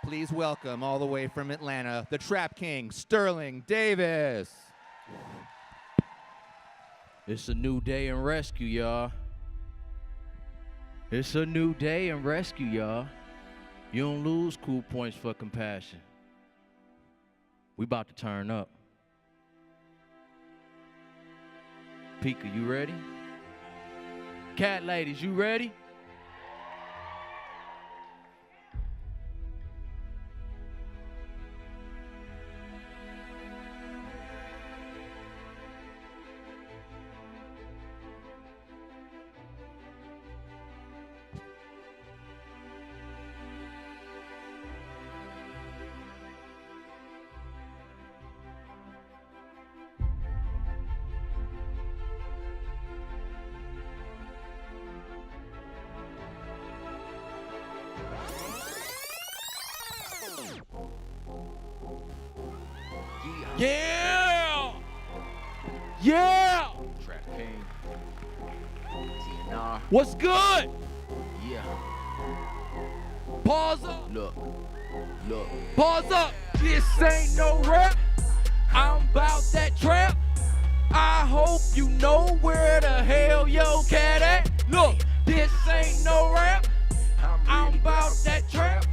Please welcome all the way from Atlanta, the Trap King, Sterling Davis. It's a new day in rescue, y'all. It's a new day in rescue, y'all. You don't lose cool points for compassion. We about to turn up. Pika, you ready? Cat ladies, you ready? Yeah! Yeah! Trap King, Tnr. What's good? Yeah. Pause up. Look. Pause up. This ain't no rap. I'm about that trap. I hope you know where the hell your cat at. Look, this ain't no rap. I'm about that trap.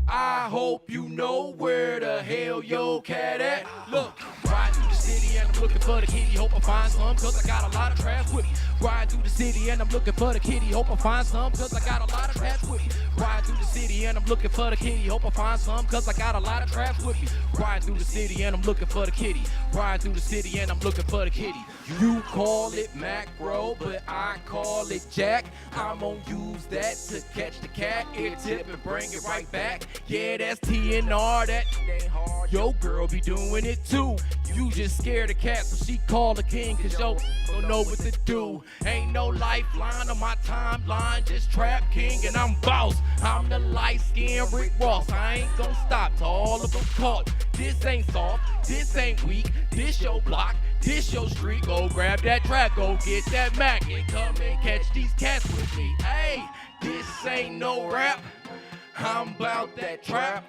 I hope you know where the hell your cat at. Look, riding through the city and I'm looking for the kitty. Hope I find some, cause I got a lot of trash with me. Riding through the city and I'm looking for the kitty. Hope I find some, cause I got a lot of trash with me. Riding through the city and I'm looking for the kitty. Hope I find some, cause I got a lot of trash with me. Riding through the city and I'm looking for the kitty. Riding through the city and I'm looking for the kitty. You call it macro, but I call it jack. I'm gonna use that to catch the cat, ear tip and bring it right back. Yeah, that's Tnr, that ain't hard. Yo, girl be doing it too. You just scared of cats, so she call the king, cause yo don't know what to do. Ain't no lifeline on my timeline, just Trap King and I'm boss. I'm the light-skinned Rick Ross. I ain't gonna stop till all of them caught. This ain't soft, this ain't weak, this your block, this your street. Go grab that track, go get that Mac, and come and catch these cats with me. Hey, this ain't no rap. I'm about that trap.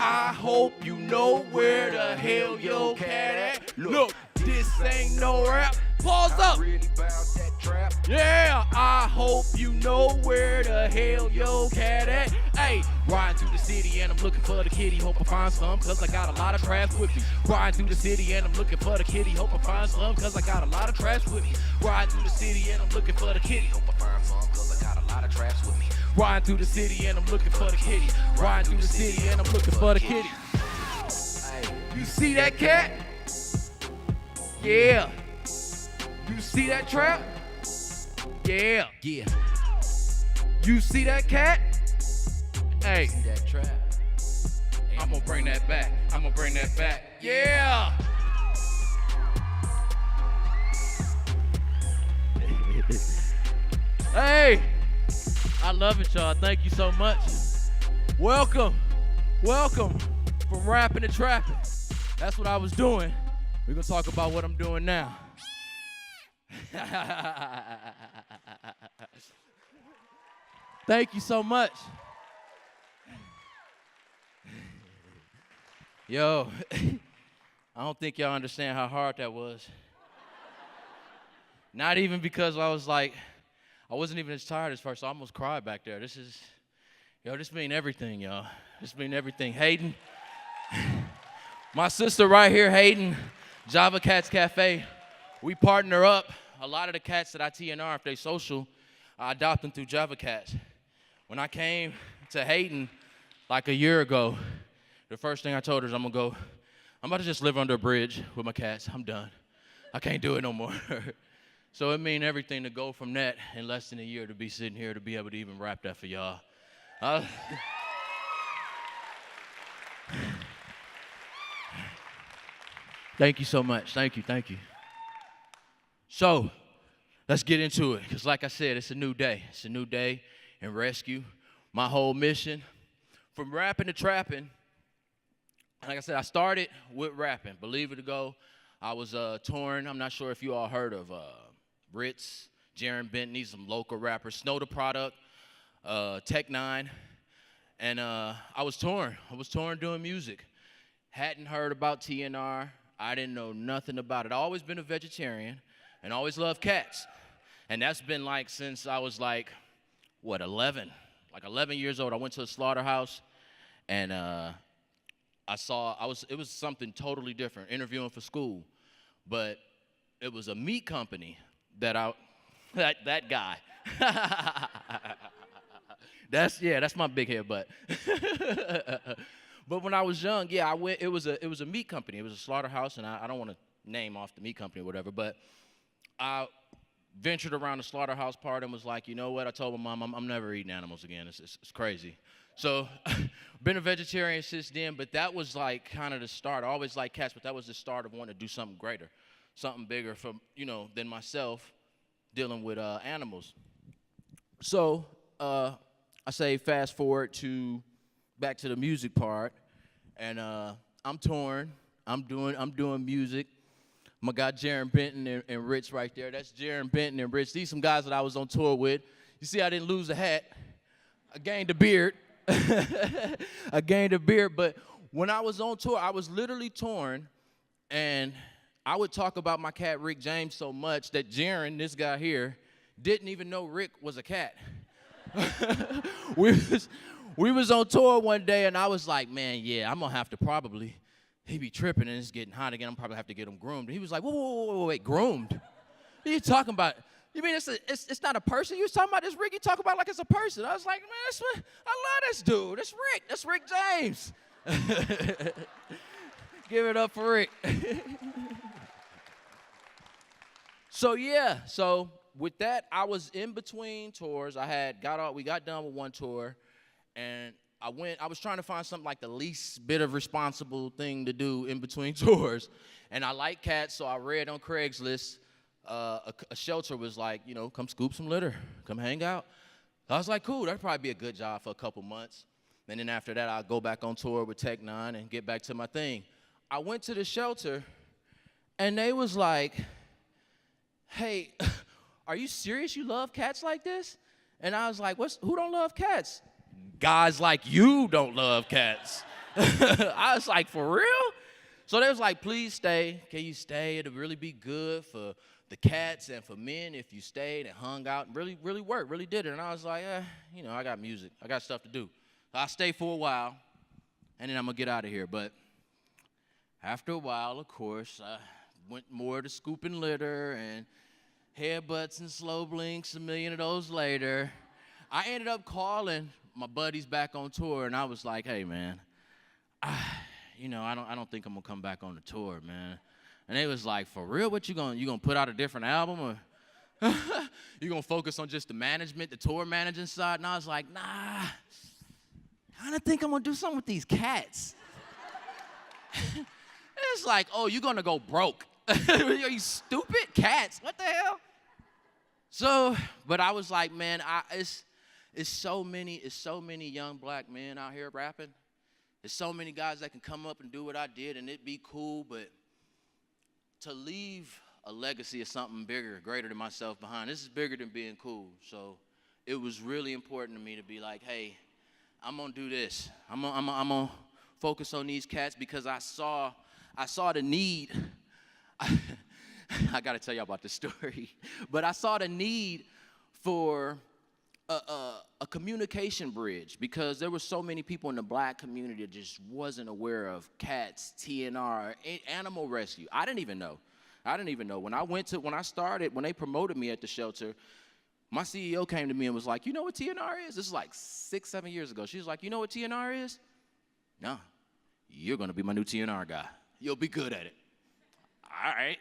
I hope you know where the hell your cat at. Look, this ain't no rap. Pause up. I'm really about that trap. Yeah, I hope you know where the hell your cat at. Hey, riding through the city and I'm looking for the kitty. Hope I find some, cause I got a lot of trash with me. Riding through the city and I'm looking for the kitty. Hope I find some, cause I got a lot of trash with me. Riding through the city and I'm looking for the kitty. Hope I find some, cause I got a lot of trash with me. Riding through the city and I'm looking for the kitty. Riding through the city and I'm looking for the kitty. Hey, you see that cat? Yeah. You see that trap? Yeah. Yeah. You see that cat? Hey, See that trap? I'm gonna bring that back. I'm gonna bring that back. Yeah. Hey, I love it, y'all. Thank you so much. Welcome from rapping to trapping. That's what I was doing. We're gonna talk about what I'm doing now. Thank you so much. Yo, I don't think y'all understand how hard that was. Not even because I wasn't even as tired as first. I almost cried back there. This mean everything, y'all. This mean everything. Hayden, my sister right here, Hayden, Java Cats Cafe, we partner up. A lot of the cats that I Tnr, if they social, I adopt them through Java Cats. When I came to Hayden like a year ago, the first thing I told her is I'm about to just live under a bridge with my cats. I'm done. I can't do it no more. So it mean everything to go from that in less than a year to be sitting here to be able to even rap that for y'all. Thank you so much. Thank you. So, let's get into it, because like I said, it's a new day. It's a new day in rescue. My whole mission, from rapping to trapping, like I said, I started with rapping. Believe it or go, I was touring. I'm not sure if you all heard of Ritz, Jaron Bentley, some local rappers, Snow the Product, Tech 9. And I was torn. I was torn doing music. Hadn't heard about TNR. I didn't know nothing about it. I always been a vegetarian and always loved cats. And that's been like since I was like, what, 11? Like 11 years old. I went to a slaughterhouse and it was something totally different, interviewing for school. But it was a meat company that guy. That's my big head butt. But when I was young, yeah, I went. It was a meat company. It was a slaughterhouse, and I don't want to name off the meat company or whatever. But I ventured around the slaughterhouse part and was like, you know what? I told my mom I'm never eating animals again. It's crazy. So, been a vegetarian since then. But that was like kind of the start. I always liked cats, but that was the start of wanting to do something greater, something bigger than myself, dealing with animals. So I say fast forward back to the music part, and I'm torn. I'm doing music. My guy Jaron Benton and Rich right there. That's Jaron Benton and Rich. These some guys that I was on tour with. You see, I didn't lose a hat. I gained a beard. But when I was on tour, I was literally torn, and I would talk about my cat Rick James so much that Jaron, this guy here, didn't even know Rick was a cat. We was on tour one day, and I was like, man, yeah, I'm going to have to probably, he be tripping, and it's getting hot again. I'm probably have to get him groomed. And he was like, wait, groomed? What are you talking about? You mean it's not a person? You was talking about this Rick? You talk about like it's a person. I was like, man, I love this dude. That's Rick. That's Rick James. Give it up for Rick. So with that, I was in between tours. We got done with one tour, and I was trying to find something like the least bit of responsible thing to do in between tours. And I like cats, so I read on Craigslist, a shelter was like, come scoop some litter, come hang out. I was like, cool, that'd probably be a good job for a couple months. And then after that, I'll go back on tour with Tnr and get back to my thing. I went to the shelter, and they was like, hey, are you serious you love cats like this? And I was like, who don't love cats? Guys like you don't love cats. I was like, for real? So they was like, please stay. Can you stay? It'll really be good for the cats and for men if you stayed and hung out and really, really worked, really did it. And I was like, I got music. I got stuff to do. So I'll stay for a while, and then I'm going to get out of here. But after a while, of course, I went more to scooping litter and headbutts and slow blinks, a million of those later. I ended up calling my buddies back on tour, and I was like, hey, man, I don't think I'm going to come back on the tour, man. And they was like, for real, what you gonna put out a different album, or you gonna focus on just the management, the tour managing side? And I was like, nah, I kind of think I'm gonna do something with these cats. It's like, oh, you're gonna go broke. Are you stupid? Cats, what the hell? So, but I was like, man, it's so many young black men out here rapping. There's so many guys that can come up and do what I did, and it'd be cool, but to leave a legacy of something bigger, greater than myself behind, this is bigger than being cool. So it was really important to me to be like, hey, I'm going to do this. I'm gonna focus on these cats because I saw the need. I got to tell you about this story. But I saw the need for a communication bridge because there were so many people in the black community that just wasn't aware of cats, TNR, animal rescue. I didn't even know. When I started, when they promoted me at the shelter, my CEO came to me and was like, you know what TNR is? This is like 6-7 years ago. She was like, you know what TNR is? No, you're going to be my new TNR guy. You'll be good at it. All right.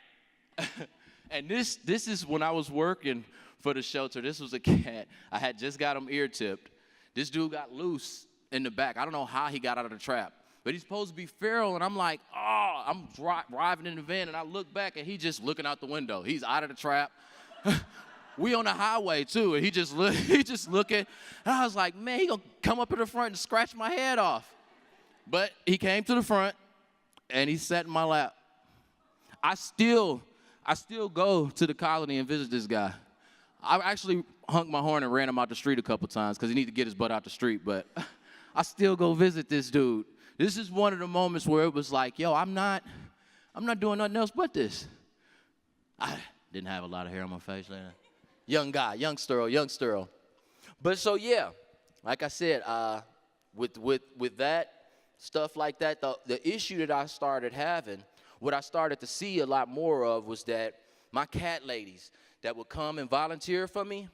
And this is when I was working for the shelter. This was a cat. I had just got him ear tipped. This dude got loose in the back. I don't know how he got out of the trap, but he's supposed to be feral. And I'm like, oh, I'm driving in the van, and I look back, and he's just looking out the window. He's out of the trap. We on the highway too, and he just looking. And I was like, man, he gonna come up in the front and scratch my head off. But he came to the front, and he sat in my lap. I still go to the colony and visit this guy. I actually honked my horn and ran him out the street a couple times because he needed to get his butt out the street. But I still go visit this dude. This is one of the moments where it was like, yo, I'm not doing nothing else but this. I didn't have a lot of hair on my face later. Young guy, young Sterl. But so yeah, like I said, with that stuff like that, the issue that I started having, what I started to see a lot more of was that my cat ladies that would come and volunteer for me,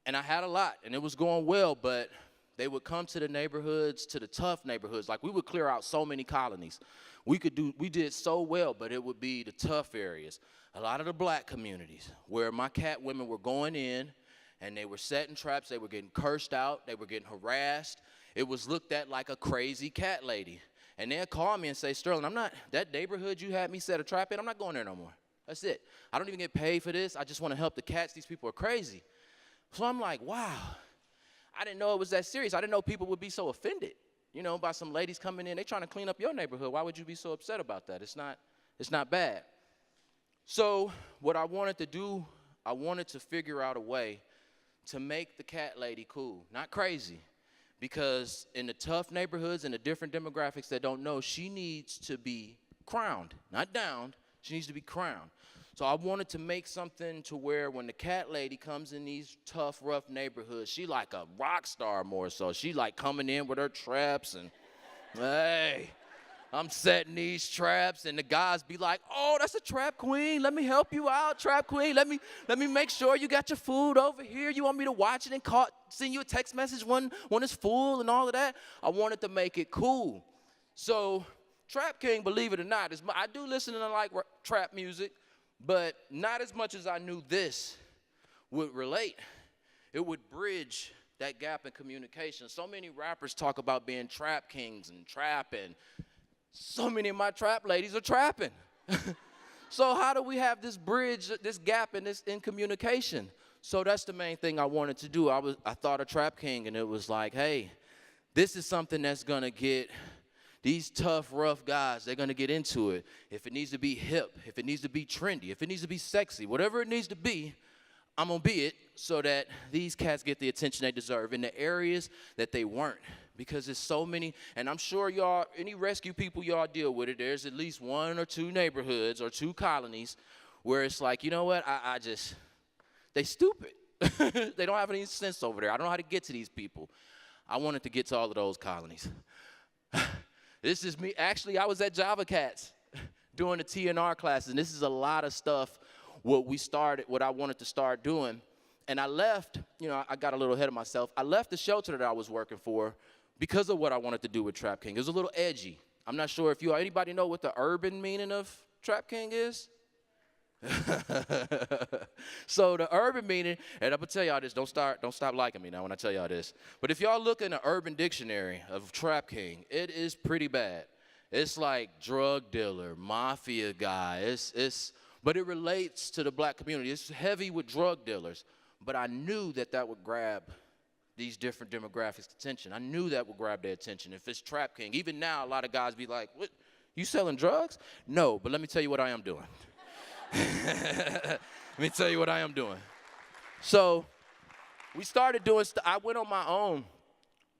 and I had a lot, and it was going well, but they would come to the neighborhoods, to the tough neighborhoods. Like, we would clear out so many colonies. We did so well, but it would be the tough areas. A lot of the black communities where my cat women were going in, and they were setting traps, they were getting cursed out, they were getting harassed. It was looked at like a crazy cat lady. And they'll call me and say, Sterling, that neighborhood you had me set a trap in, I'm not going there no more. That's it. I don't even get paid for this. I just want to help the cats. These people are crazy. So I'm like, wow. I didn't know it was that serious. I didn't know people would be so offended, by some ladies coming in. They trying to clean up your neighborhood. Why would you be so upset about that? It's not bad. So what I wanted to do, I wanted to figure out a way to make the cat lady cool, not crazy. Because in the tough neighborhoods and the different demographics that don't know, she needs to be crowned, not downed. She needs to be crowned. So I wanted to make something to where when the cat lady comes in these tough, rough neighborhoods, she like a rock star more so. She like coming in with her traps and, hey, I'm setting these traps, and the guys be like, oh, that's a trap queen. Let me help you out, trap queen. Let me make sure you got your food over here. You want me to watch it and send you a text message when it's full and all of that? I wanted to make it cool. So Trap King, believe it or not, I do listen to like trap music, but not as much as I knew this would relate. It would bridge that gap in communication. So many rappers talk about being trap kings and trapping. So many of my trap ladies are trapping. So how do we have this bridge, this gap in communication? So that's the main thing I wanted to do. I thought of Trap King, and it was like, hey, this is something that's gonna get these tough, rough guys, they're gonna get into it. If it needs to be hip, if it needs to be trendy, if it needs to be sexy, whatever it needs to be, I'm gonna be it so that these cats get the attention they deserve in the areas that they weren't. Because there's so many, and I'm sure y'all, any rescue people y'all deal with it, there's at least one or two neighborhoods or two colonies where it's like, you know what, they stupid. They don't have any sense over there. I don't know how to get to these people. I wanted to get to all of those colonies. This is me. Actually, I was at Java Cats doing the Tnr classes, and this is a lot of stuff what I wanted to start doing. And I left, I got a little ahead of myself. I left the shelter that I was working for because of what I wanted to do with Trap King. It was a little edgy. I'm not sure if anybody know what the urban meaning of Trap King is? So the urban meaning, and I'm gonna tell y'all this, don't stop liking me now when I tell y'all this. But if y'all look in the urban dictionary of Trap King, it is pretty bad. It's like drug dealer, mafia guy. But it relates to the black community. It's heavy with drug dealers. But I knew that would grab these different demographics' attention. I knew that would grab their attention. If it's Trap King, even now a lot of guys be like, what, you selling drugs? No, but let me tell you what I am doing. Let me tell you what I am doing. So we started doing I went on my own.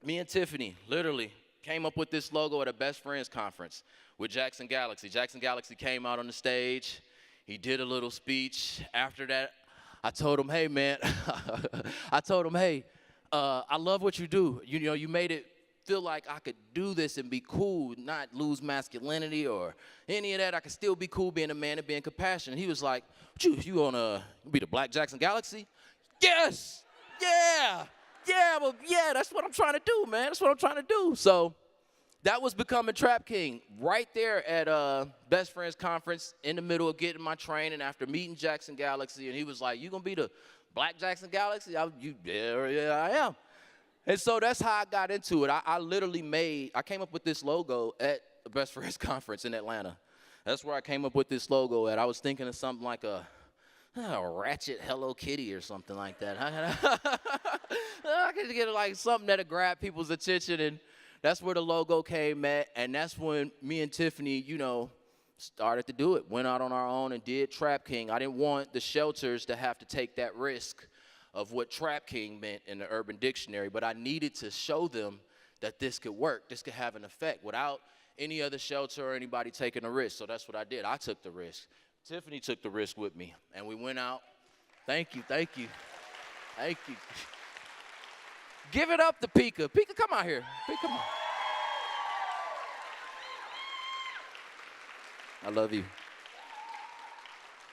Me and Tiffany literally came up with this logo at a best friends conference with Jackson Galaxy. Jackson Galaxy came out on the stage. He did a little speech. After that, I told him, hey, man, I love what you do. You made it feel like I could do this and be cool, not lose masculinity or any of that. I could still be cool being a man and being compassionate. He was like, you want to be the Black Jackson Galaxy? Yes, yeah, that's what I'm trying to do, man. That's what I'm trying to do. So that was becoming Trap King right there at Best Friends Conference in the middle of getting my training after meeting Jackson Galaxy. And he was like, you going to be the Black Jackson Galaxy? Yeah, I am. And so that's how I got into it. I came up with this logo at the Best Friends Conference in Atlanta. That's where I came up with this logo at. I was thinking of something like a ratchet Hello Kitty or something like that. I could get like something that'll grab people's attention, and that's where the logo came at. And that's when me and Tiffany, started to do it. Went out on our own and did Trap King. I didn't want the shelters to have to take that risk of what Trap King meant in the Urban Dictionary, but I needed to show them that this could work, this could have an effect without any other shelter or anybody taking a risk. So that's what I did. I took the risk. Tiffany took the risk with me, and we went out. Thank you, thank you, thank you. Give it up to Pika. Pika, come out here. Pika, come on. I love you.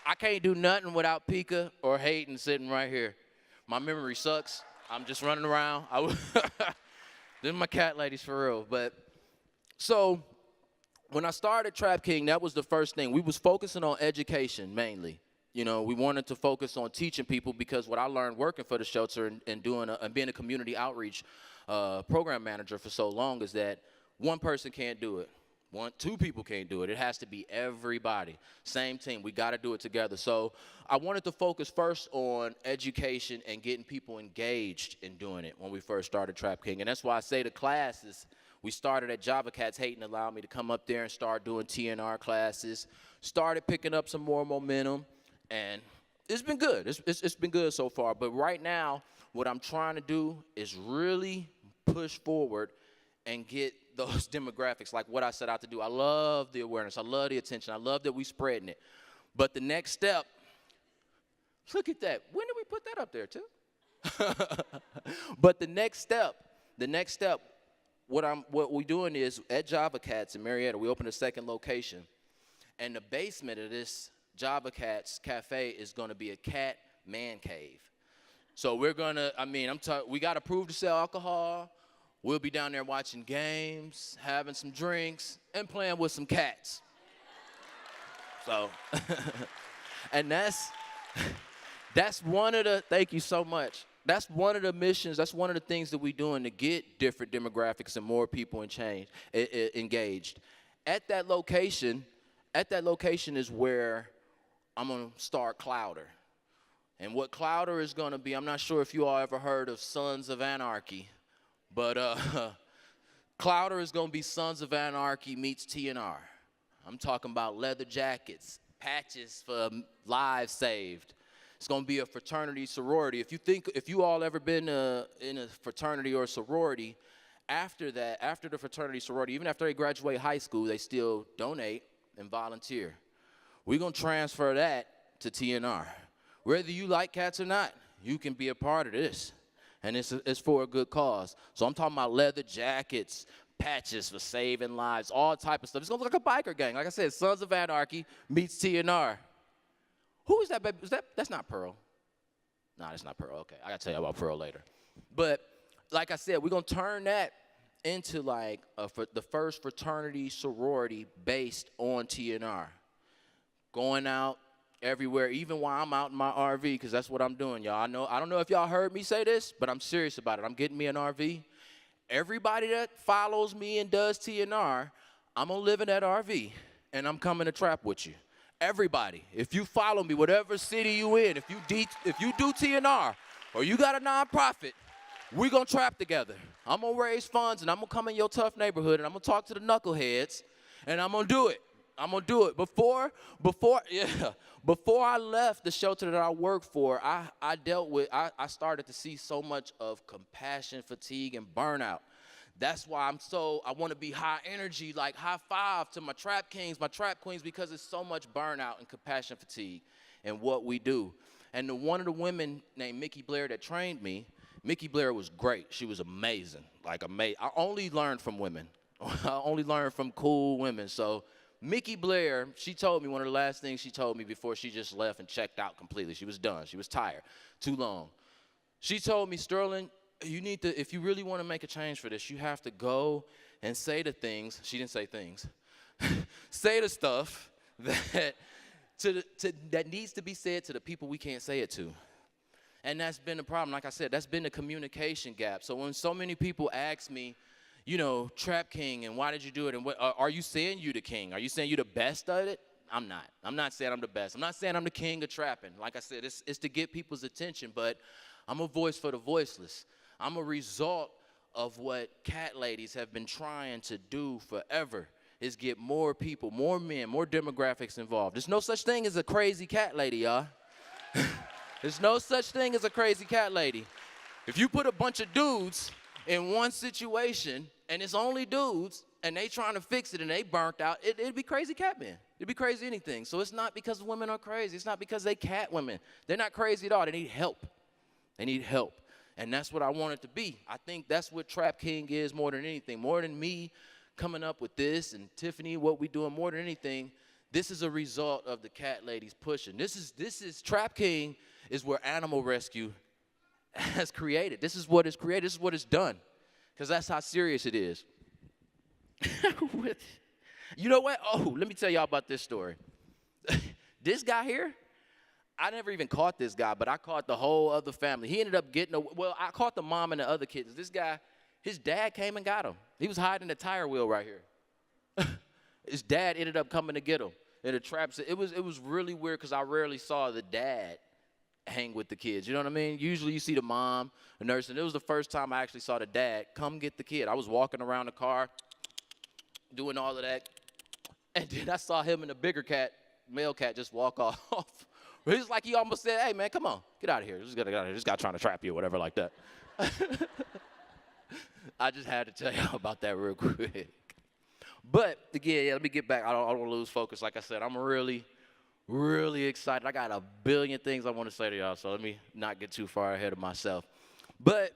I can't do nothing without Pika or Hayden sitting right here. My memory sucks. I'm just running around. They're my cat ladies for real. But so when I started Trap King, that was the first thing. We was focusing on education mainly. You know, we wanted to focus on teaching people because what I learned working for the shelter and being a community outreach program manager for so long is that one person can't do it. Two people can't do it. It has to be everybody. Same team. We got to do it together. So I wanted to focus first on education and getting people engaged in doing it when we first started Trap King. And that's why I say the classes, we started at Java Cats. Hayden allowed me to come up there and start doing TNR classes. Started picking up some more momentum. And it's been good. It's been good so far. But right now, what I'm trying to do is really push forward and get those demographics, like what I set out to do. I love the awareness. I love the attention. I love that we spreading it. But the next step, look at that. When did we put that up there, too? But the next step, what we're doing is at Java Cats in Marietta, we opened a second location. And the basement of this Java Cats Cafe is going to be a cat man cave. So we're going to, we got approved to sell alcohol. We'll be down there watching games, having some drinks, and playing with some cats. So, and that's one of the, thank you so much. That's one of the missions, that's one of the things that we're doing to get different demographics and more people engaged. At that location is where I'm going to start Clouder. And what Clouder is going to be, I'm not sure if you all ever heard of Sons of Anarchy, but Clouder is going to be Sons of Anarchy meets TNR. I'm talking about leather jackets, patches for lives saved. It's going to be a fraternity sorority. If you all ever been in a fraternity or a sorority, after the fraternity sorority, even after they graduate high school, they still donate and volunteer. We're going to transfer that to TNR. Whether you like cats or not, you can be a part of this. And it's for a good cause. So I'm talking about leather jackets, patches for saving lives, all type of stuff. It's going to look like a biker gang. Like I said, Sons of Anarchy meets TNR. Who is that, baby? That's not Pearl. No, that's not Pearl. Okay, I got to tell you about Pearl later. But like I said, we're going to turn that into like the first fraternity sorority based on TNR. Going out everywhere, even while I'm out in my RV, because that's what I'm doing, y'all. I don't know if y'all heard me say this, but I'm serious about it. I'm getting me an RV. Everybody that follows me and does TNR, I'm going to live in that RV, and I'm coming to trap with you. Everybody, if you follow me, whatever city you in, if you do TNR or you got a nonprofit, we're going to trap together. I'm going to raise funds, and I'm going to come in your tough neighborhood, and I'm going to talk to the knuckleheads, and I'm going to do it. I'm going to do it. Before I left the shelter that I worked for, I started to see so much of compassion, fatigue, and burnout. That's why I want to be high energy, like high five to my trap kings, my trap queens, because it's so much burnout and compassion fatigue in what we do. And one of the women named Mickey Blair that trained me, Mickey Blair was great. She was amazing, like amazing. I only learned from women. I only learned from cool women. So Mickey Blair, she told me, one of the last things she told me before she just left and checked out completely. She was done. She was tired. Too long. She told me, Sterling, you need to, if you really want to make a change for this, you have to go and say the things. She didn't say things. Say the stuff that needs to be said to the people we can't say it to. And that's been the problem. Like I said, that's been the communication gap. So when so many people ask me, you know, Trap King, and why did you do it? And what, are you saying you the king? Are you saying you the best at it? I'm not. I'm not saying I'm the best. I'm not saying I'm the king of trapping. Like I said, it's to get people's attention, but I'm a voice for the voiceless. I'm a result of what cat ladies have been trying to do forever, is get more people, more men, more demographics involved. There's no such thing as a crazy cat lady, y'all. There's no such thing as a crazy cat lady. If you put a bunch of dudes in one situation, and it's only dudes, and they trying to fix it, and they burnt out, it'd be crazy cat men. It'd be crazy anything. So it's not because women are crazy. It's not because they cat women. They're not crazy at all. They need help. They need help. And that's what I want it to be. I think that's what Trap King is more than anything. More than me coming up with this and Tiffany, what we doing, more than anything, this is a result of the cat ladies pushing. This is Trap King is where animal rescue has created. This is what it's created. This is what it's done. Because that's how serious it is. You know what? Oh, let me tell y'all about this story. This guy here, I never even caught this guy, but I caught the whole other family. He ended up getting, I caught the mom and the other kids. This guy, his dad came and got him. He was hiding the tire wheel right here. His dad ended up coming to get him in a trap. It was really weird because I rarely saw the dad hang with the kids. You know what I mean? Usually you see the mom, the nurse, and it was the first time I actually saw the dad come get the kid. I was walking around the car, doing all of that, and then I saw him and the bigger cat, male cat, just walk off. He's like, he almost said, hey, man, come on, get out of here. Just get out of here. This guy trying to trap you or whatever like that. I just had to tell y'all about that real quick. But, again, let me get back. I don't want to lose focus. Like I said, I'm really, really excited. I got a billion things I want to say to y'all, so let me not get too far ahead of myself. But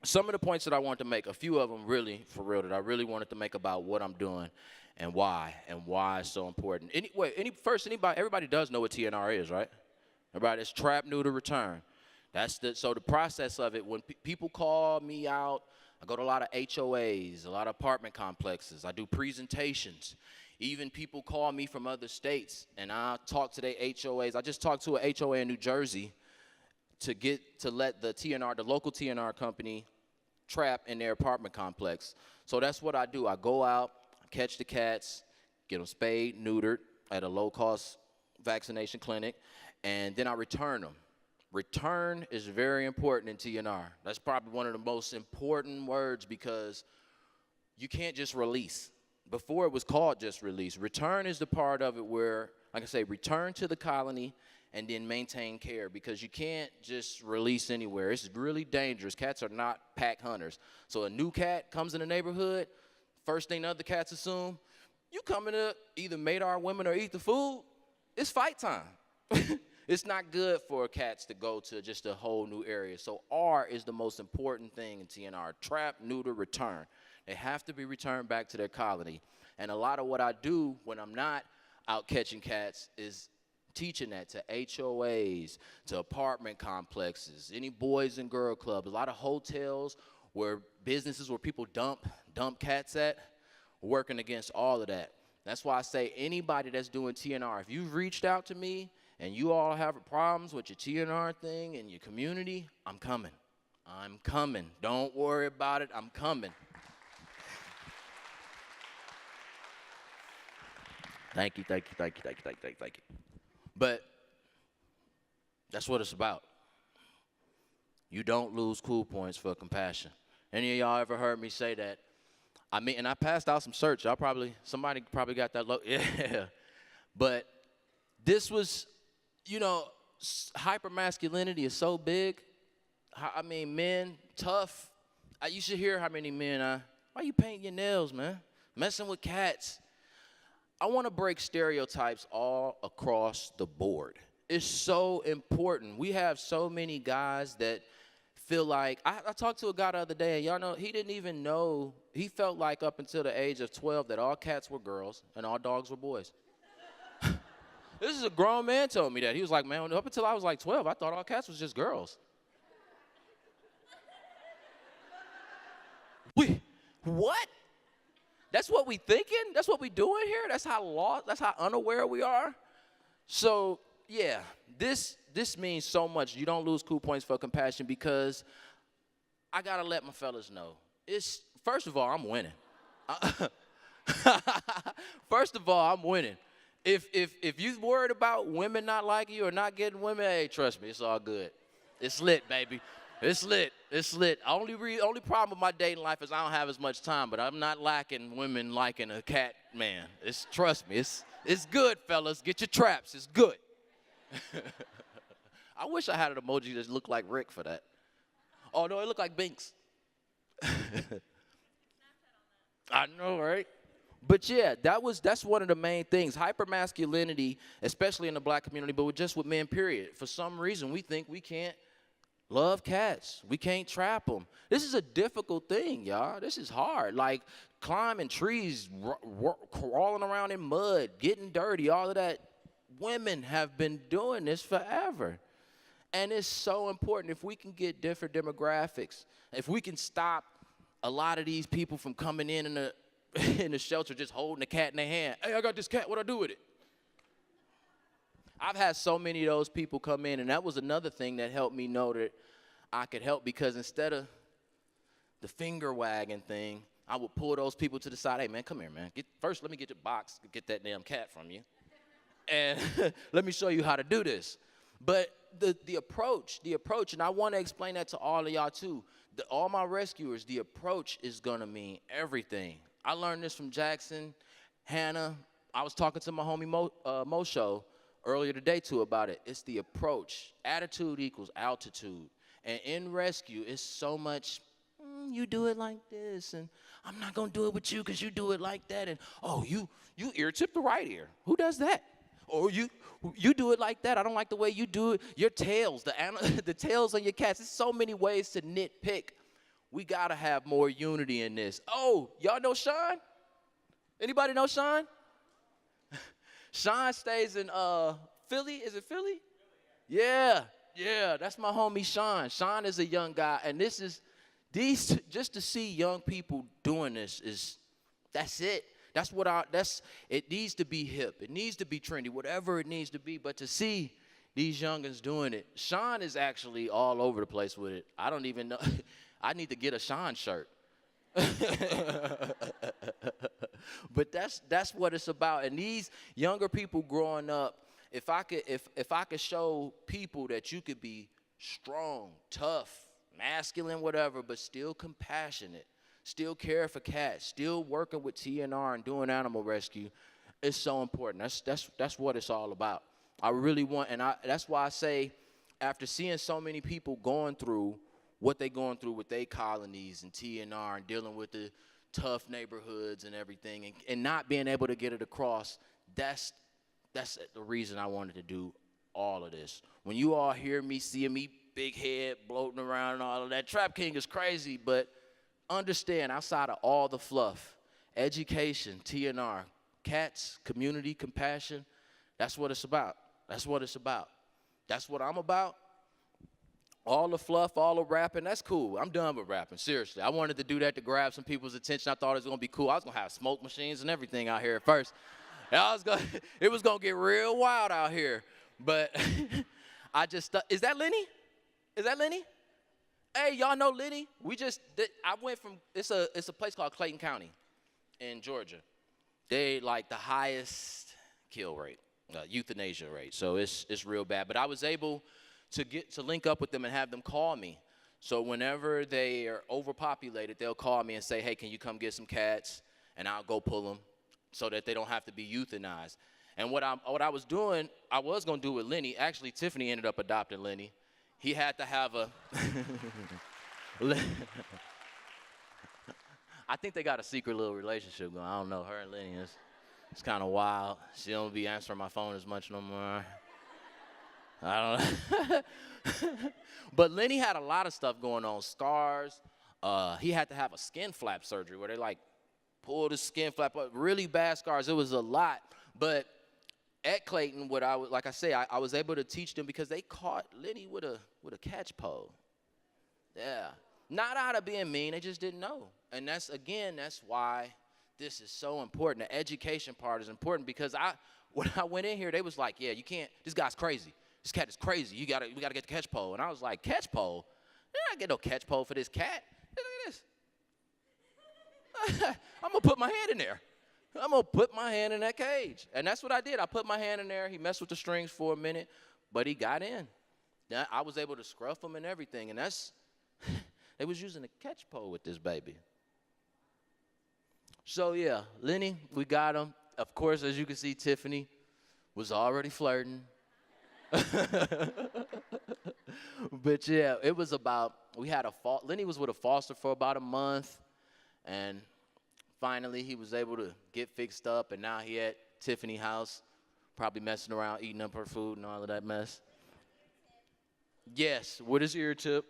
some of the points that I wanted to make, a few of them really, for real, that I really wanted to make about what I'm doing and why it's so important. Everybody does know what TNR is, right? Everybody, it's trap, neuter, return. So the process of it, when people call me out, I go to a lot of HOAs, a lot of apartment complexes. I do presentations. Even people call me from other states, and I talk to their HOAs. I just talked to an HOA in New Jersey to let the local TNR company trap in their apartment complex. So that's what I do. I go out, catch the cats, get them spayed, neutered at a low-cost vaccination clinic, and then I return them. Return is very important in TNR. That's probably one of the most important words because you can't just release. Before it was called just release. Return is the part of it where, like I say, return to the colony and then maintain care because you can't just release anywhere. It's really dangerous. Cats are not pack hunters. So a new cat comes in the neighborhood, first thing the other cats assume, you coming to either mate our women or eat the food, it's fight time. It's not good for cats to go to just a whole new area. So R is the most important thing in TNR, trap, neuter, return. They have to be returned back to their colony. And a lot of what I do when I'm not out catching cats is teaching that to HOAs, to apartment complexes, any boys and girl clubs, a lot of hotels where businesses where people dump cats at, working against all of that. That's why I say anybody that's doing TNR, if you've reached out to me and you all have problems with your TNR thing in your community, I'm coming. I'm coming. Don't worry about it. I'm coming. Thank you. But that's what it's about. You don't lose cool points for compassion. Any of y'all ever heard me say that? I mean, and I passed out some search. Somebody probably got that low. Yeah. But this was, hypermasculinity is so big. I mean, men, tough. You should hear how many men, why you painting your nails, man? Messing with cats. I want to break stereotypes all across the board. It's so important. We have so many guys that feel like, I talked to a guy the other day, and y'all know, he didn't even know, he felt like up until the age of 12 that all cats were girls and all dogs were boys. This is a grown man told me that. He was like, man, up until I was like 12, I thought all cats was just girls. What? That's what we thinking? That's what we doing here? That's how unaware we are? So, yeah, this means so much. You don't lose cool points for compassion because I got to let my fellas know. First of all, I'm winning. First of all, I'm winning. If you worried about women not liking you or not getting women, hey, trust me, it's all good. It's lit, baby. It's lit. It's lit. Only problem with my dating life is I don't have as much time, but I'm not lacking women liking a cat man. Trust me, it's good, fellas. Get your traps. It's good. I wish I had an emoji that looked like Rick for that. Oh, no, it looked like Binks. I know, right? But yeah, that's one of the main things. Hypermasculinity, especially in the black community, but just with men, period. For some reason, we think we can't love cats. We can't trap them. This is a difficult thing, y'all. This is hard. Like climbing trees, crawling around in mud, getting dirty, all of that. Women have been doing this forever. And it's so important if we can get different demographics, if we can stop a lot of these people from coming in the in the shelter just holding a cat in their hand. Hey, I got this cat. What do I do with it? I've had so many of those people come in, and that was another thing that helped me know that I could help, because instead of the finger wagging thing, I would pull those people to the side. Hey, man, come here, man. First, let me get your box, get that damn cat from you. And let me show you how to do this. But the approach, and I want to explain that to all of y'all too. All my rescuers, the approach is going to mean everything. I learned this from Jackson, Hannah. I was talking to my homie Mosho earlier today too about it. It's the approach. Attitude equals altitude. And in rescue, it's so much, you do it like this, and I'm not going to do it with you because you do it like that. And, oh, you ear tip the right ear. Who does that? Or you do it like that. I don't like the way you do it. Your tails, the tails on your cats. There's so many ways to nitpick. We got to have more unity in this. Oh, y'all know Sean? Anybody know Sean? Sean stays in Philly. Is it Philly? Yeah, that's my homie Sean. Sean is a young guy, and just to see young people doing this that's it. It needs to be hip. It needs to be trendy, whatever it needs to be. But to see these youngins doing it, Sean is actually all over the place with it. I don't even know. I need to get a Sean shirt. But that's what it's about. And these younger people growing up, if I could show people that you could be strong, tough, masculine, whatever, but still compassionate, still care for cats, still working with TNR and doing animal rescue, it's so important. That's what it's all about. I really want, and that's why I say, after seeing so many people going through what they going through with their colonies and TNR and dealing with the tough neighborhoods and everything, and not being able to get it across, that's the reason I wanted to do all of this. When you all hear me, seeing me big head bloating around and all of that, Trap King is crazy, but understand, outside of all the fluff, education, TNR, cats, community, compassion, that's what it's about. That's what it's about. That's what I'm about. All the fluff, all the rapping, that's cool. I'm done with rapping, seriously. I wanted to do that to grab some people's attention. I thought it was going to be cool. I was going to have smoke machines and everything out here at first. It was going to get real wild out here. But I just thought, is that Lenny? Is that Lenny? Hey, y'all know Lenny? I went from, it's a place called Clayton County in Georgia. They like the highest kill rate, euthanasia rate. So it's real bad. But I was able to link up with them and have them call me. So whenever they are overpopulated, they'll call me and say, hey, can you come get some cats? And I'll go pull them so that they don't have to be euthanized. And what I was doing, I was going to do with Lenny. Actually, Tiffany ended up adopting Lenny. He had to have a I think they got a secret little relationship going. I don't know. Her and Lenny, it's kind of wild. She don't be answering my phone as much no more. I don't know. But Lenny had a lot of stuff going on. Scars. He had to have a skin flap surgery where they like pulled his skin flap up. Really bad scars. It was a lot. But at Clayton, like I say, I was able to teach them because they caught Lenny with a catch pole. Yeah. Not out of being mean. They just didn't know. And that's why this is so important. The education part is important because when I went in here, they was like, yeah, you can't, this guy's crazy. This cat is crazy. We gotta get the catch pole. And I was like, catch pole? I get no catch pole for this cat. Look at this. I'm gonna put my hand in there. I'm gonna put my hand in that cage. And that's what I did. I put my hand in there. He messed with the strings for a minute, but he got in. I was able to scruff him and everything. And they was using a catch pole with this baby. So yeah, Lenny, we got him. Of course, as you can see, Tiffany was already flirting. But yeah, it was about, we had Lenny was with a foster for about a month, and finally he was able to get fixed up, and now he at Tiffany house, probably messing around, eating up her food and all of that mess. Yes, with his ear tip.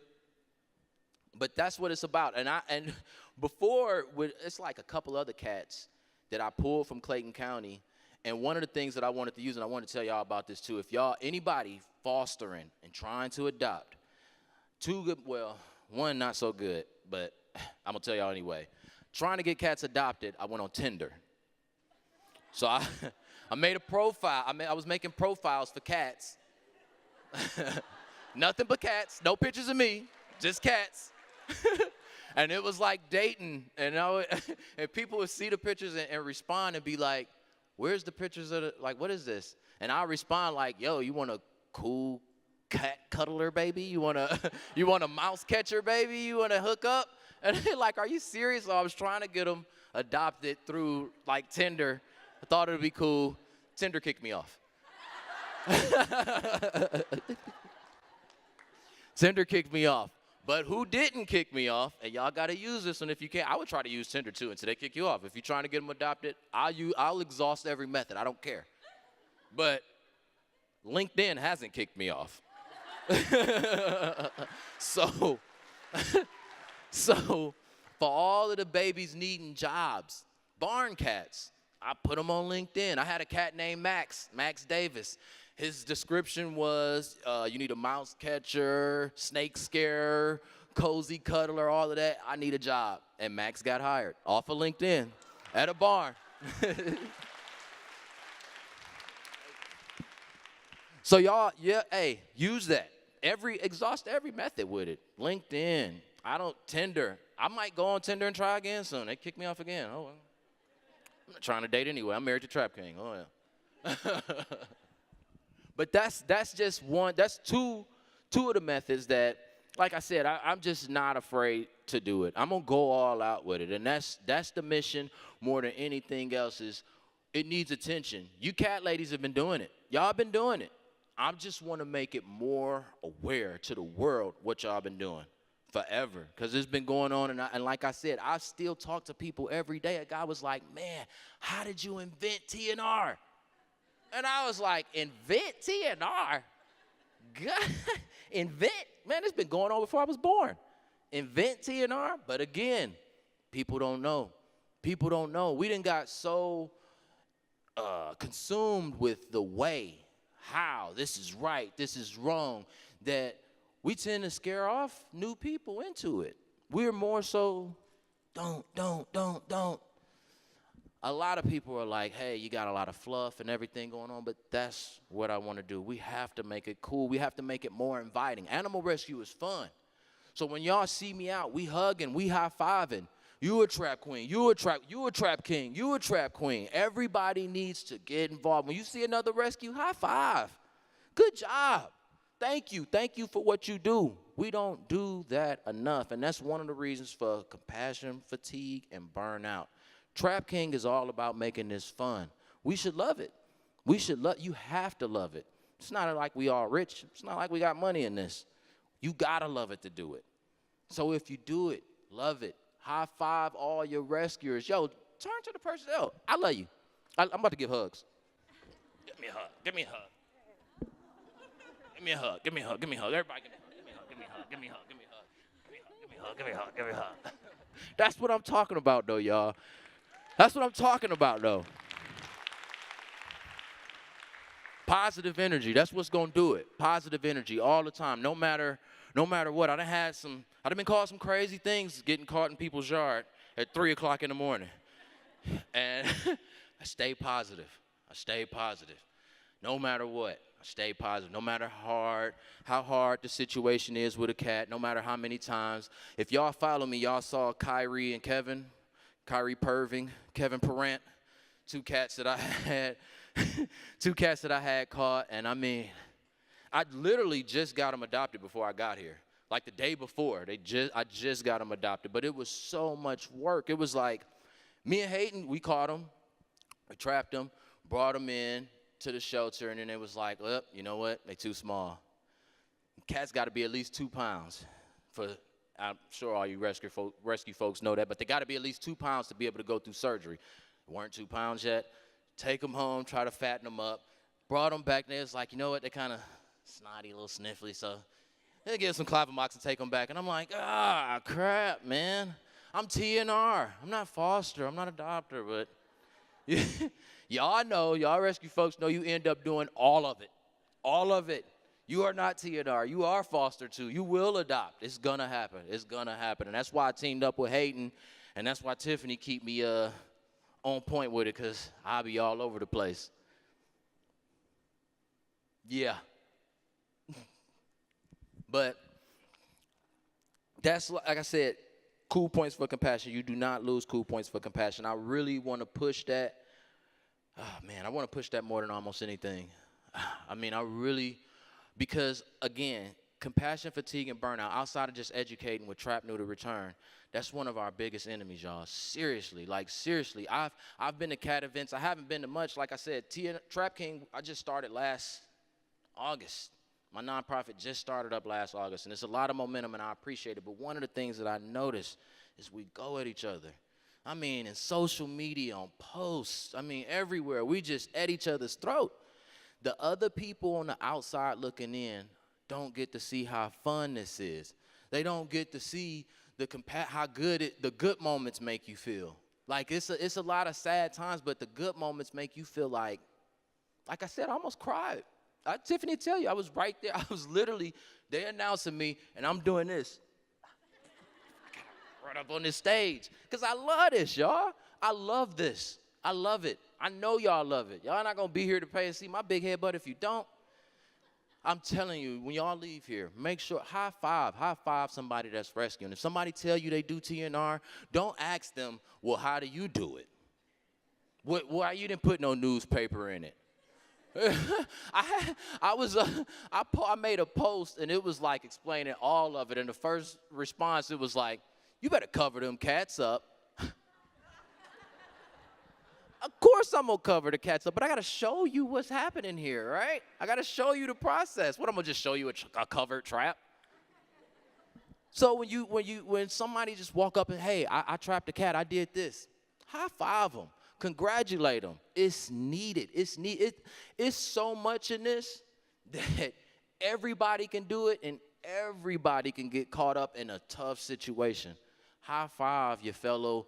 But that's what it's about. And before, it's like a couple other cats that I pulled from Clayton County. And one of the things that I wanted to use, and I want to tell y'all about this too, if y'all, anybody fostering and trying to adopt, two good, well, one not so good, but I'm going to tell y'all anyway. Trying to get cats adopted, I went on Tinder. So I made a profile. I was making profiles for cats. Nothing but cats, no pictures of me, just cats. And it was like dating, and and people would see the pictures and respond and be like, where's the pictures of like, what is this? And I'll respond like, yo, you want a cool cat cuddler, baby? You want a mouse catcher, baby? You want to hook up? And they're like, are you serious? So I was trying to get them adopted through like Tinder. I thought it would be cool. Tinder kicked me off. Tinder kicked me off. But who didn't kick me off, and y'all got to use this one if you can. I would try to use Tinder too until they kick you off. If you're trying to get them adopted, I'll exhaust every method. I don't care. But LinkedIn hasn't kicked me off. So for all of the babies needing jobs, barn cats, I put them on LinkedIn. I had a cat named Max Davis. His description was, you need a mouse catcher, snake scarer, cozy cuddler, all of that. I need a job. And Max got hired off of LinkedIn at a barn. So y'all, yeah, hey, use that. Exhaust every method with it. LinkedIn, Tinder. I might go on Tinder and try again soon. They kick me off again. Oh, well. I'm not trying to date anyway. I'm married to Trap King. Oh, yeah. But that's just one. That's two of the methods that, like I said, I'm just not afraid to do it. I'm gonna go all out with it, and that's the mission more than anything else. Is it needs attention. You cat ladies have been doing it. Y'all been doing it. I just want to make it more aware to the world what y'all been doing forever, because it's been going on, and like I said, I still talk to people every day. A guy was like, "Man, how did you invent Tnr?" And I was like, invent Tnr? God, invent? Man, it's been going on before I was born. Invent Tnr? But again, people don't know. People don't know. We done got so consumed with the way, how, this is right, this is wrong, that we tend to scare off new people into it. We're more so, don't. A lot of people are like, hey, you got a lot of fluff and everything going on, but that's what I want to do. We have to make it cool. We have to make it more inviting. Animal rescue is fun. So when y'all see me out, we hugging, we high-fiving. You a trap queen, you a trap king, you a trap queen. Everybody needs to get involved. When you see another rescue, high five. Good job. Thank you for what you do. We don't do that enough, and that's one of the reasons for compassion, fatigue, and burnout. Trap King is all about making this fun. We should love it. You have to love it. It's not like we all rich. It's not like we got money in this. You gotta love it to do it. So if you do it, love it. High five all your rescuers. Yo, turn to the person. Yo, I love you. I'm about to give hugs. Give me a hug. Give me a hug. Give me a hug. Give me a hug. Give me a hug. Everybody give me a hug. Give me a hug. Give me a hug. Give me a hug. Give me a hug. Give me a hug. Give me a hug. That's what I'm talking about, though, y'all. That's what I'm talking about, though. Positive energy. That's what's gonna do it. Positive energy all the time, no matter what. I done been caught some crazy things, getting caught in people's yard at 3 o'clock in the morning, and I stay positive. No matter what, I stay positive. No matter how hard the situation is with a cat. No matter how many times. If y'all follow me, y'all saw Kyrie and Kevin. Kyrie Perving, Kevin Parent, two cats that I had caught, and I mean, I literally just got them adopted before I got here. Like the day before, I just got them adopted, but it was so much work. It was like, me and Hayden, we caught them, we trapped them, brought them in to the shelter, and then it was like, well, you know what, they too small. Cats got to be at least 2 pounds. I'm sure all you rescue folks know that, but they got to be at least 2 pounds to be able to go through surgery. Weren't 2 pounds yet. Take them home, try to fatten them up. Brought them back there. It's like, you know what? They're kind of snotty, a little sniffly, so they give some Clavamox and take them back. And I'm like, crap, man. I'm TNR. I'm not foster. I'm not a doctor, but y'all know, y'all rescue folks know you end up doing all of it. All of it. You are not TNR. You are foster too. You will adopt. It's going to happen. It's going to happen. And that's why I teamed up with Hayden, and that's why Tiffany keep me on point with it, because I'll be all over the place. Yeah. But that's, like I said, cool points for compassion. You do not lose cool points for compassion. I really want to push that. Oh, man, I want to push that more than almost anything. I mean, I really, because, again, compassion, fatigue, and burnout, outside of just educating with Trap New to Return, that's one of our biggest enemies, y'all. Seriously, like, seriously. I've been to cat events. I haven't been to much. Like I said, Trap King, I just started last August. My nonprofit just started up last August, and it's a lot of momentum, and I appreciate it. But one of the things that I noticed is we go at each other. I mean, in social media, on posts, I mean, everywhere. We just at each other's throat. The other people on the outside looking in don't get to see how fun this is. They don't get to see how good the good moments make you feel. Like, it's a lot of sad times, but the good moments make you feel like I said, I almost cried. Tiffany tell you, I was right there. I was literally, they announcing me, and I'm doing this. Right up on this stage. Because I love this, y'all. I love this. I love it. I know y'all love it. Y'all not going to be here to pay and see my big head, but if you don't, I'm telling you, when y'all leave here, make sure, high five somebody that's rescuing. If somebody tell you they do TNR, don't ask them, well, how do you do it? Why you didn't put no newspaper in it? I made a post, and it was like explaining all of it. And the first response, it was like, you better cover them cats up. Of course I'm going to cover the cats up, but I got to show you what's happening here, right? I got to show you the process. What, I'm going to just show you a covered trap? So when somebody just walk up and, hey, I trapped a cat, I did this, high five them. Congratulate them. It's needed. It's needed. It's so much in this that everybody can do it, and everybody can get caught up in a tough situation. High five your fellow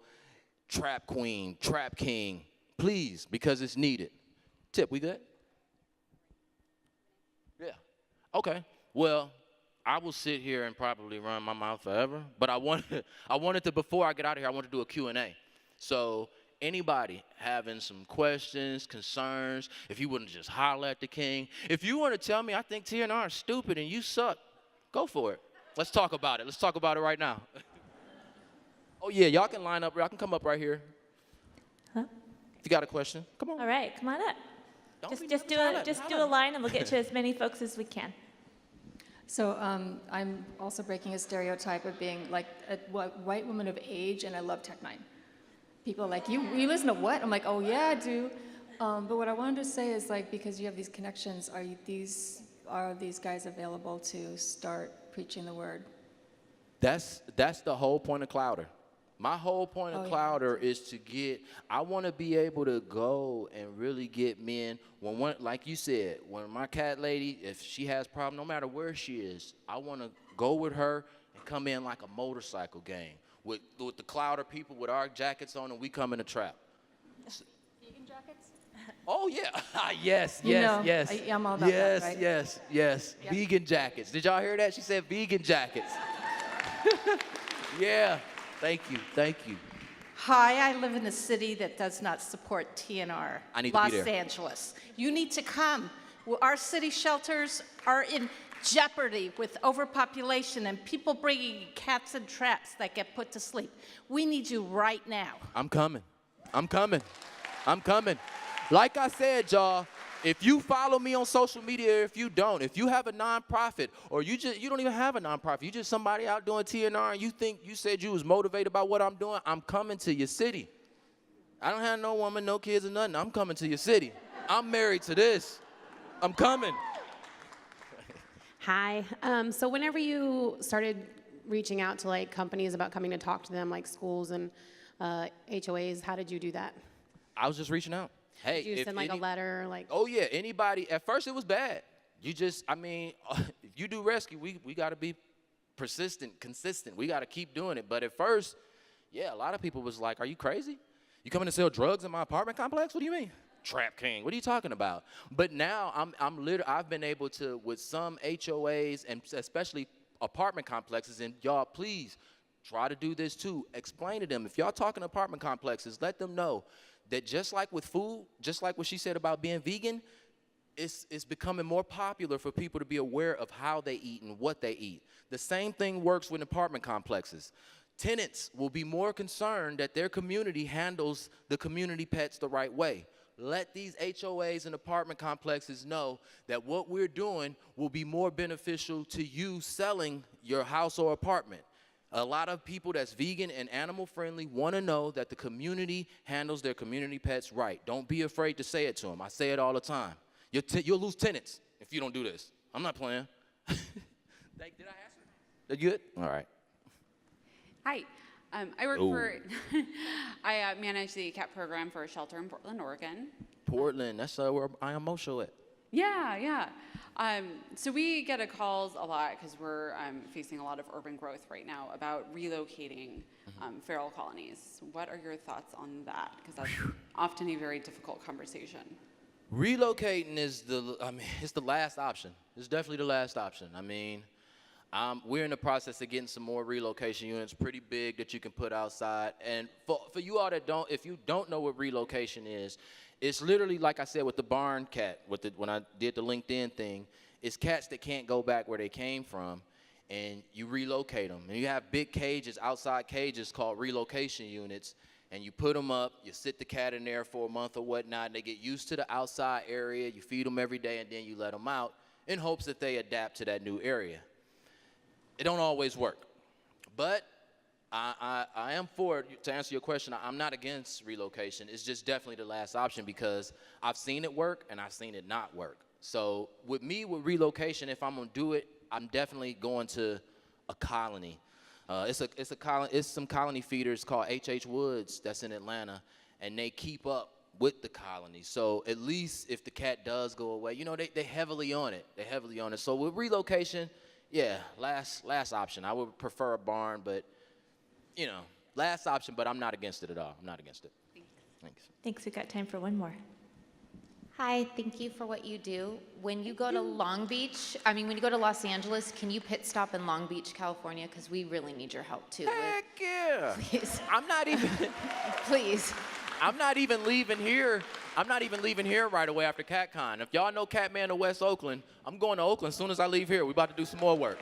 trap queen, trap king, please, because it's needed. Tip, we good? Yeah. Okay. Well, I will sit here and probably run my mouth forever, but I wanted to, before I get out of here, I want to do a Q&A. So anybody having some questions, concerns, if you wouldn't just holler at the king. If you want to tell me I think TNR is stupid and you suck, go for it. Let's talk about it. Let's talk about it right now. Oh, yeah, y'all can line up. Y'all can come up right here. Huh? If you got a question, come on. All right, come on up. Don't Just do a line, and we'll get to as many folks as we can. So I'm also breaking a stereotype of being like a white woman of age, and I love Tech Nine. People are like, you listen to what? I'm like, oh yeah, I do. But what I wanted to say is, like, because you have these connections, are these guys available to start preaching the word? That's the whole point of Clouder. My whole point of Clouder is to I want to be able to go and really get men, like you said, when my cat lady, if she has problem, no matter where she is, I want to go with her and come in like a motorcycle gang with the Clouder people with our jackets on, and we come in a trap. Vegan jackets? Oh, yeah. yes. I'm all about that, right? Yes. Yep. Vegan jackets. Did y'all hear that? She said vegan jackets. Yeah. Thank you. Hi, I live in a city that does not support TNR. I need to be there. Los Angeles. You need to come. Our city shelters are in jeopardy with overpopulation and people bringing cats and traps that get put to sleep. We need you right now. I'm coming. Like I said, y'all, if you follow me on social media, if you don't, if you have a nonprofit, or you don't even have a nonprofit, you just somebody out doing TNR, and you said you was motivated by what I'm doing, I'm coming to your city. I don't have no woman, no kids, or nothing. I'm coming to your city. I'm married to this. I'm coming. Hi. So whenever you started reaching out to like companies about coming to talk to them, like schools and HOAs, how did you do that? I was just reaching out. Hey, Did you if send like a any- letter, like? Oh yeah, anybody. At first it was bad. You just, I mean, if you do rescue, we got to be persistent, consistent. We got to keep doing it. But at first, yeah, a lot of people was like, "Are you crazy? You coming to sell drugs in my apartment complex? What do you mean?" Trap King, what are you talking about? But now I've been able to, with some HOAs and especially apartment complexes, and y'all please try to do this too. Explain to them, if y'all talking apartment complexes, let them know that just like with food, just like what she said about being vegan, it's becoming more popular for people to be aware of how they eat and what they eat. The same thing works with apartment complexes. Tenants will be more concerned that their community handles the community pets the right way. Let these HOAs and apartment complexes know that what we're doing will be more beneficial to you selling your house or apartment. A lot of people that's vegan and animal friendly want to know that the community handles their community pets right. Don't be afraid to say it to them. I say it all the time. You'll lose tenants if you don't do this. I'm not playing. Did I answer? That good? All right. Hi, I work for, I manage the cat program for a shelter in Portland, Oregon. Portland, that's where I am Mosho at. Yeah. So we get calls a lot because we're facing a lot of urban growth right now about relocating feral colonies. What are your thoughts on that? Because that's often a very difficult conversation. Relocating is it's the last option. It's definitely the last option. I mean, we're in the process of getting some more relocation units, pretty big, that you can put outside. And for you all that if you don't know what relocation is, it's literally, like I said, with the barn cat, when I did the LinkedIn thing, it's cats that can't go back where they came from, and you relocate them. And you have big cages, outside cages called relocation units, and you put them up, you sit the cat in there for a month or whatnot, and they get used to the outside area, you feed them every day, and then you let them out in hopes that they adapt to that new area. It don't always work, but I am for it. To answer your question, I'm not against relocation. It's just definitely the last option because I've seen it work and I've seen it not work. So with relocation, if I'm gonna do it, I'm definitely going to a colony. It's some colony feeders called H.H. Woods that's in Atlanta, and they keep up with the colony. So at least if the cat does go away, you know, they heavily on it. They heavily on it. So with relocation, yeah, last option. I would prefer a barn, but, you know, last option, but I'm not against it at all. I'm not against it. Thanks. Thanks. We've got time for one more. Hi, thank you for what you do. When you go to when you go to Los Angeles, can you pit stop in Long Beach, California? Because we really need your help too. Heck yeah. Please. I'm not even Please. I'm not even leaving here. I'm not even leaving here right away after CatCon. If y'all know Catman of West Oakland, I'm going to Oakland as soon as I leave here. We're about to do some more work.